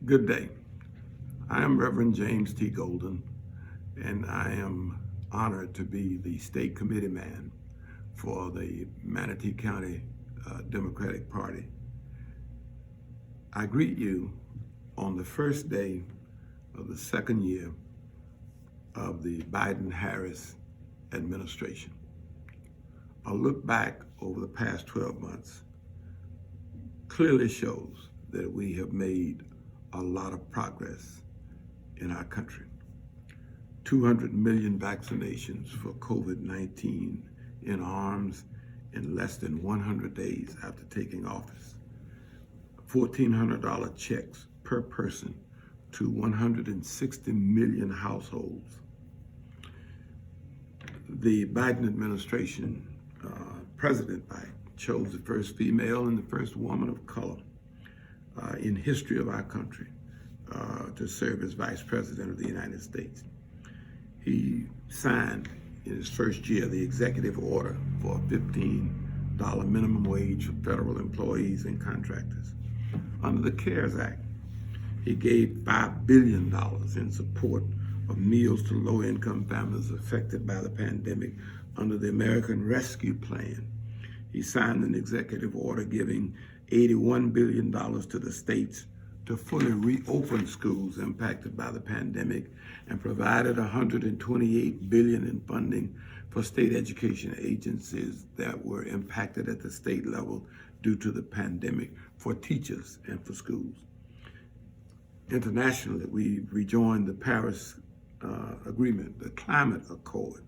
Good day. I am Reverend James T. Golden, and I am honored to be the State Committeeman for the Manatee County Democratic Party. I greet you on the first day of the second year of the Biden-Harris administration. A look back over the past 12 months clearly shows that we have made a lot of progress in our country. 200 million vaccinations for COVID-19 in arms in less than 100 days after taking office. $1,400 checks per person to 160 million households. The Biden administration, President Biden, chose the first female and the first woman of color in history of our country to serve as Vice President of the United States. He signed in his first year the executive order for a $15 minimum wage for federal employees and contractors. Under the CARES Act, he gave $5 billion in support of meals to low-income families affected by the pandemic under the American Rescue Plan. He signed an executive order giving $81 billion to the states to fully reopen schools impacted by the pandemic and provided $128 billion in funding for state education agencies that were impacted at the state level due to the pandemic for teachers and for schools. Internationally, we rejoined the Paris Agreement, the Climate Accord.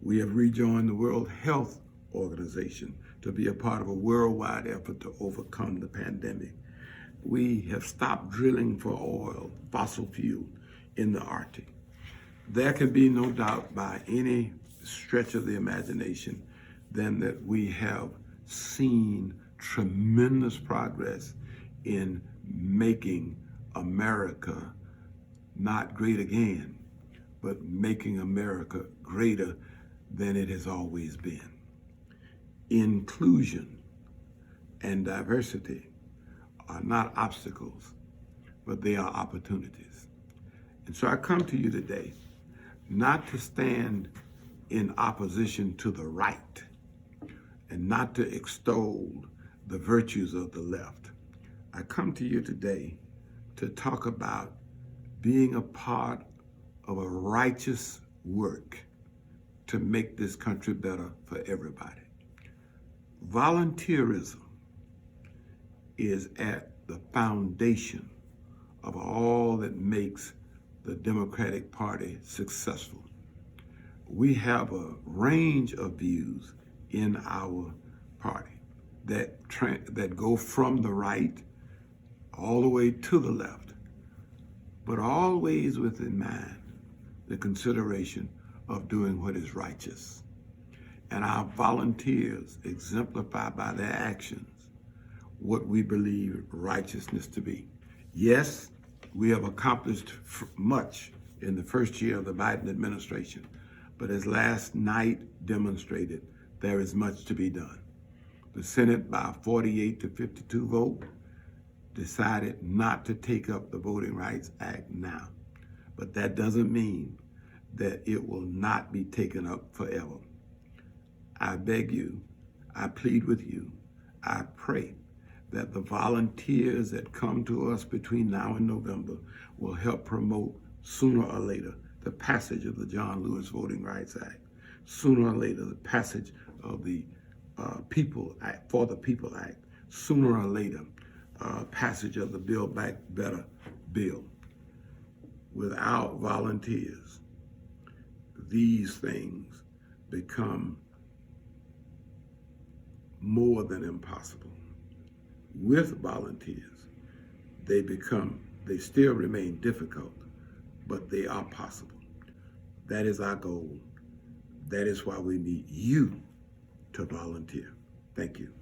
We have rejoined the World Health Organization to be a part of a worldwide effort to overcome the pandemic. We have stopped drilling for oil, fossil fuel, in the Arctic. There can be no doubt by any stretch of the imagination then that we have seen tremendous progress in making America not great again, but making America greater than it has always been. Inclusion and diversity are not obstacles, but they are opportunities. And so I come to you today not to stand in opposition to the right and not to extol the virtues of the left. I come to you today to talk about being a part of a righteous work to make this country better for everybody. Volunteerism is at the foundation of all that makes the Democratic Party successful. We have a range of views in our party that go from the right all the way to the left, but always with in mind the consideration of doing what is righteous. And our volunteers exemplify by their actions what we believe righteousness to be. Yes, we have accomplished much in the first year of the Biden administration, but as last night demonstrated, there is much to be done. The Senate, by a 48 to 52 vote, decided not to take up the Voting Rights Act now. But that doesn't mean that it will not be taken up forever. I beg you, I plead with you, I pray that the volunteers that come to us between now and November will help promote sooner or later the passage of the John Lewis Voting Rights Act, sooner or later the passage of the People Act, for the People Act, sooner or later passage of the Build Back Better bill. Without volunteers, these things become more than impossible. With volunteers, they still remain difficult, but they are possible. That is our goal. That is why we need you to volunteer. Thank you.